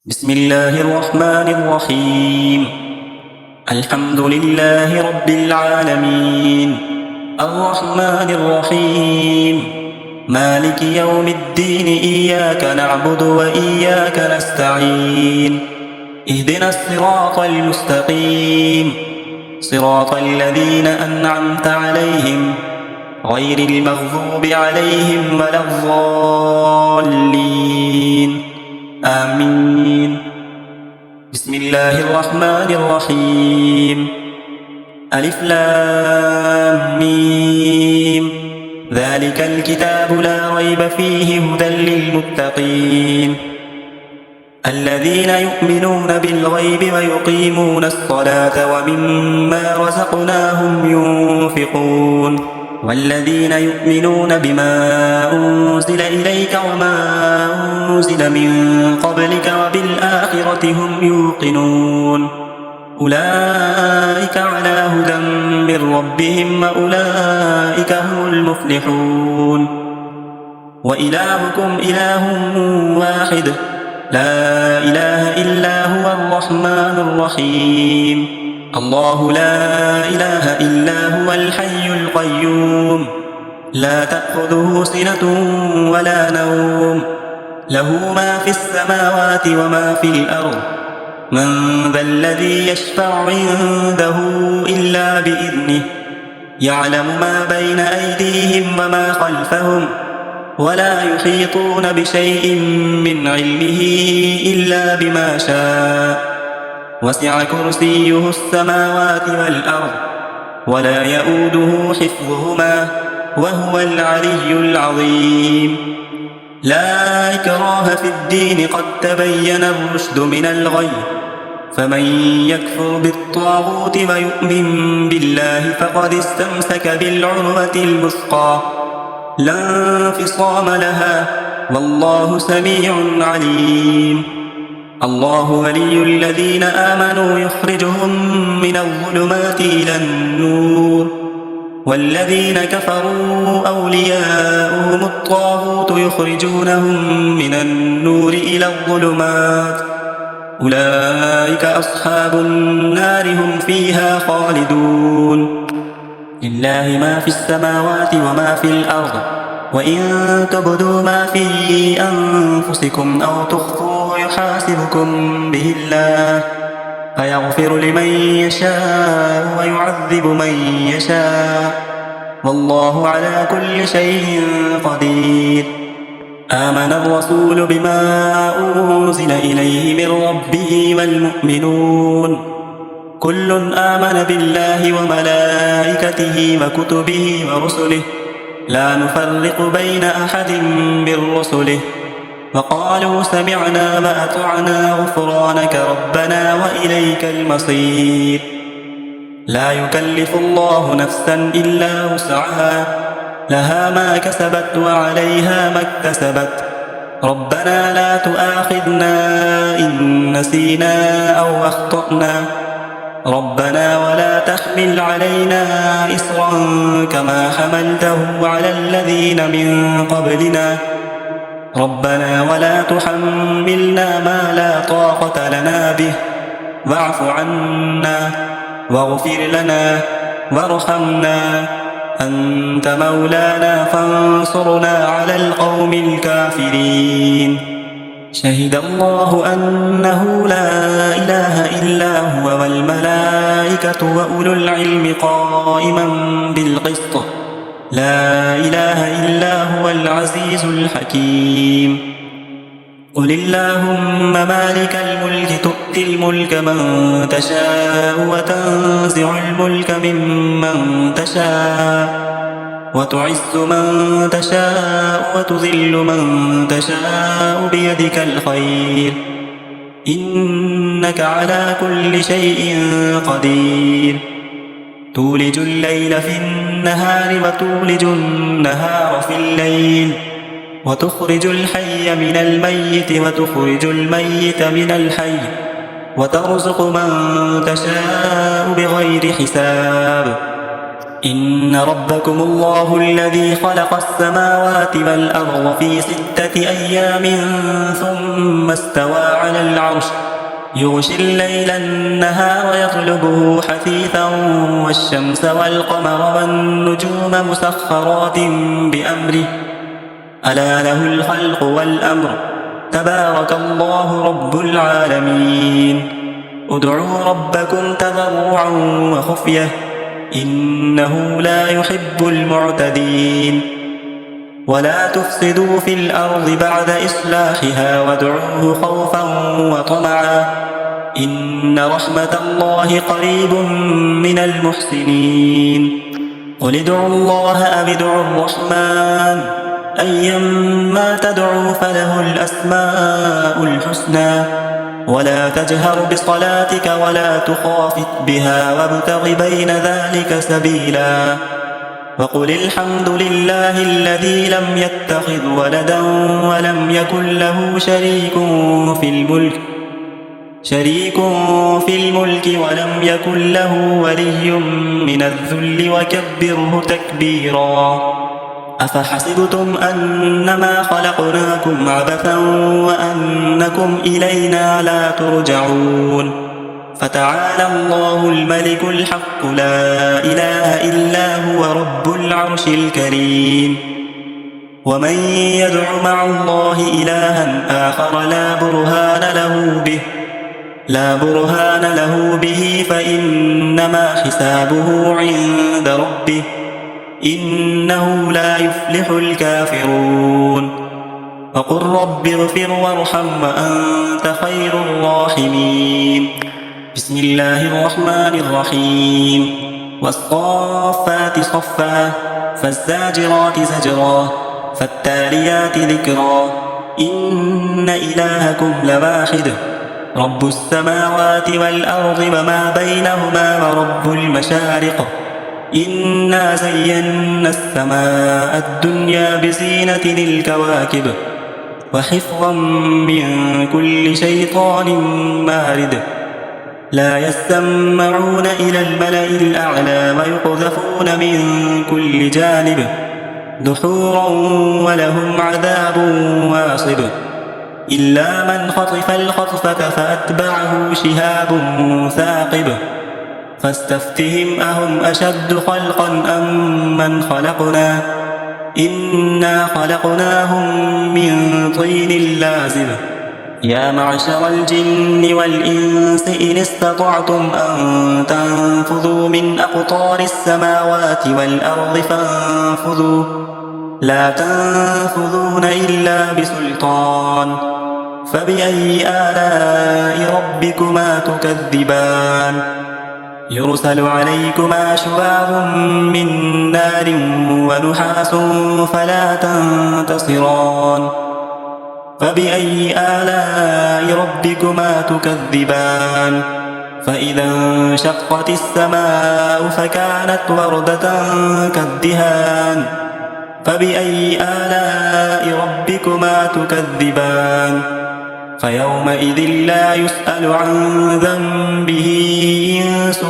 بسم الله الرحمن الرحيم. الحمد لله رب العالمين، الرحمن الرحيم، مالك يوم الدين. إياك نعبد وإياك نستعين. اهدنا الصراط المستقيم، صراط الذين أنعمت عليهم غير المغضوب عليهم ولا الضالين. آمين. بسم الله الرحمن الرحيم. ألف لام ميم. ذلك الكتاب لا ريب فيه هدى للمتقين الذين يؤمنون بالغيب ويقيمون الصلاة ومما رزقناهم ينفقون والذين يؤمنون بما أنزل إليك وما أنزل من قبلك وبالآخرة هم يوقنون أولئك على هدى من ربهم وأولئك هم المفلحون. وإلهكم إله واحد لا إله إلا هو الرحمن الرحيم. الله لا إله إلا هو الحي القيوم لا تأخذه سنة ولا نوم له ما في السماوات وما في الأرض. من ذا الذي يشفع عنده إلا بإذنه يعلم ما بين أيديهم وما خلفهم ولا يحيطون بشيء من علمه إلا بما شاء. وسع كرسيه السماوات والأرض ولا يؤوده حفظهما وهو العلي العظيم. لا إكراه في الدين قد تبين الرشد من الغي فمن يكفر بالطاغوت ويؤمن بالله فقد استمسك بالعروة الوثقى لا انفصام لها والله سميع عليم. الله ولي الذين آمنوا يخرجهم من الظلمات إلى النور والذين كفروا أولياؤهم الطاغوت يخرجونهم من النور إلى الظلمات أولئك أصحاب النار هم فيها خالدون. لله ما في السماوات وما في الأرض وإن تبدوا ما في أنفسكم أو تخفوه يحاسبكم به الله فيغفر لمن يشاء ويعذب من يشاء والله على كل شيء قدير. آمن الرسول بما أنزل إليه من ربه والمؤمنون كل آمن بالله وملائكته وكتبه ورسله لا نفرق بين أحد من رسله وقالوا سمعنا وأطعنا غفرانك ربنا وإليك المصير. لا يكلف الله نفسا إلا وسعها لها ما كسبت وعليها ما اكتسبت ربنا لا تؤاخذنا إن نسينا أو أخطأنا ربنا ولا تحمل علينا إصرا كما حملته على الذين من قبلنا ربنا ولا تحملنا ما لا طاقة لنا به واعف عنا واغفر لنا وارحمنا أنت مولانا فانصرنا على القوم الكافرين. شهد الله أنه لا إله إلا هو والملائكة وأولو العلم قائما بالقسط لا إله إلا هو العزيز الحكيم. قل اللهم مالك الملك تؤتي الملك من تشاء وتنزع الملك ممن تشاء وتعز من تشاء وتذل من تشاء بيدك الخير إنك على كل شيء قدير. تولج الليل في النهار وتولج النهار في الليل وتخرج الحي من الميت وتخرج الميت من الحي وترزق من تشاء بغير حساب. إن ربكم الله الذي خلق السماوات والأرض في 6 أيام ثم استوى على العرش يغشي الليل النهار يطلبه حثيثا والشمس والقمر والنجوم مسخرات بأمره ألا له الخلق والأمر تبارك الله رب العالمين ادعوا ربكم تضرعا وخفية إنه لا يحب المعتدين ولا تفسدوا في الأرض بعد إصلاحها وادعوه خوفا وطمعا إن رحمة الله قريب من المحسنين قل ادعوا الله أم ادعوا الرحمن أيما تدعوا فله الأسماء الحسنى ولا تجهر بصلاتك ولا تخافت بها وابتغ بين ذلك سبيلا وقل الحمد لله الذي لم يتخذ ولدا ولم يكن له شريك في الملك ولم يكن له ولي من الذل وكبره تكبيرا أفحسبتم أنما خلقناكم عبثا وأنكم إلينا لا ترجعون فتعالى الله الملك الحق لا إله إلا هو رب العرش الكريم ومن يدع مع الله إلها آخر لا برهان له به فإنما حسابه عند ربه إنه لا يفلح الكافرون وقل رب اغفر وارحم وأنت خير الراحمين بسم الله الرحمن الرحيم والصافات صفا فالزاجرات زجرا فالتاليات ذكرا إن إلهكم لواحد رب السماوات والأرض وما بينهما ورب المشارق إنا زينا السماء الدنيا بزينة الكواكب وحفظا من كل شيطان مارد لا يسمعون إلى الملأ الأعلى ويقذفون من كل جانب دحورا ولهم عذاب واصب إلا من خطف الخطفة فأتبعه شهاب ثاقب فاستفتهم أهم أشد خلقا أم من خلقنا إنا خلقناهم من طين لازب يا معشر الجن والإنس إن استطعتم أن تنفذوا من أقطار السماوات والأرض فانفذوا لا تنفذون إلا بسلطان فبأي آلاء ربكما تكذبان يرسل عليكما شواظ من نار ونحاس فلا تنتصران فبأي آلاء ربكما تكذبان فإذا انشقت السماء فكانت وردة كالدهان فبأي آلاء ربكما تكذبان فيومئذ لا يسأل عن ذنبه إنس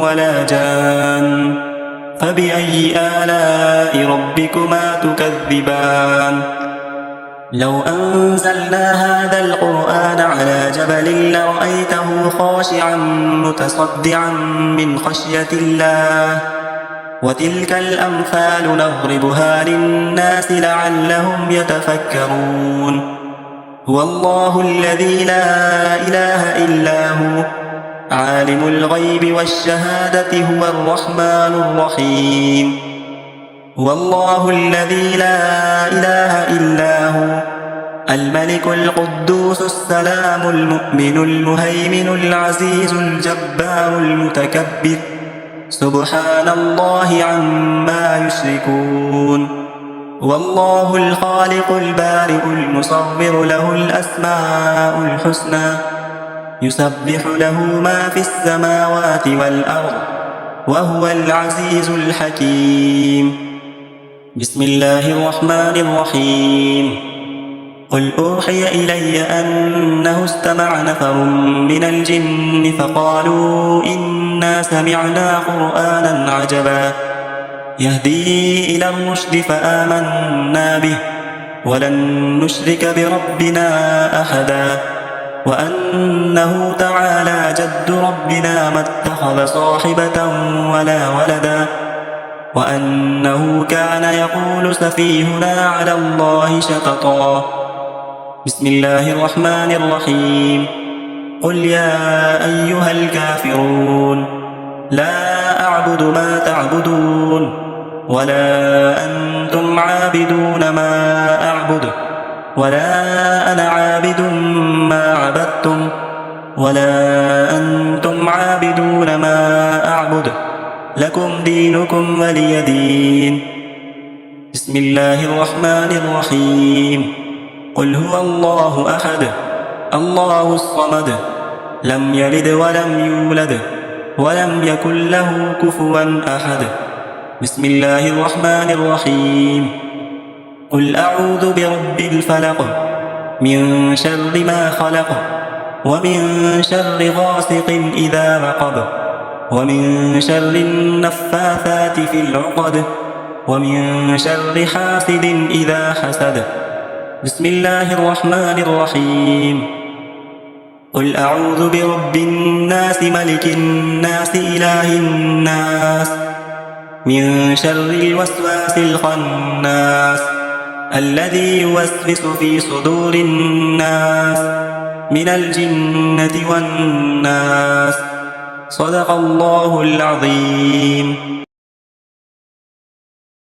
ولا جان فبأي آلاء ربكما تكذبان لو أنزلنا هذا القرآن على جبل لرأيته خاشعا متصدعا من خشية الله وتلك الأمثال نضربها للناس لعلهم يتفكرون هو الله الذي لا إله إلا هو عالم الغيب والشهادة هو الرحمن الرحيم هو الله الذي لا إله إلا هو الملك القدوس السلام المؤمن المهيمن العزيز الجبار المتكبر سبحان الله عما يشركون والله الخالق البارئ المصور له الأسماء الحسنى يسبح له ما في السماوات والأرض وهو العزيز الحكيم بسم الله الرحمن الرحيم قل أوحي إلي أنه استمع نفر من الجن فقالوا إنا سمعنا قرآنا عجبا يهدي إلى الرشد فآمنا به ولن نشرك بربنا أحدا وأنه تعالى جد ربنا ما اتخذ صاحبة ولا ولدا وأنه كان يقول سفيهنا على الله شططا بسم الله الرحمن الرحيم قل يا أيها الكافرون لا أعبد ما تعبدون ولا أنتم عابدون ما أعبد ولا أنا عابد ما عبدتم ولا أنتم عابدون ما أعبد لكم دينكم ولي دين بسم الله الرحمن الرحيم قل هو الله أحد الله الصمد لم يلد ولم يولد ولم يكن له كفوا أحد بسم الله الرحمن الرحيم قل أعوذ برب الفلق من شر ما خلق ومن شر غاسق إذا وقب ومن شر النفاثات في العقد ومن شر حاسد إذا حسد بسم الله الرحمن الرحيم قل أعوذ برب الناس ملك الناس إله الناس من شر الوسواس الخناس الذي يوسوس في صدور الناس من الجنة والناس صدق الله العظيم.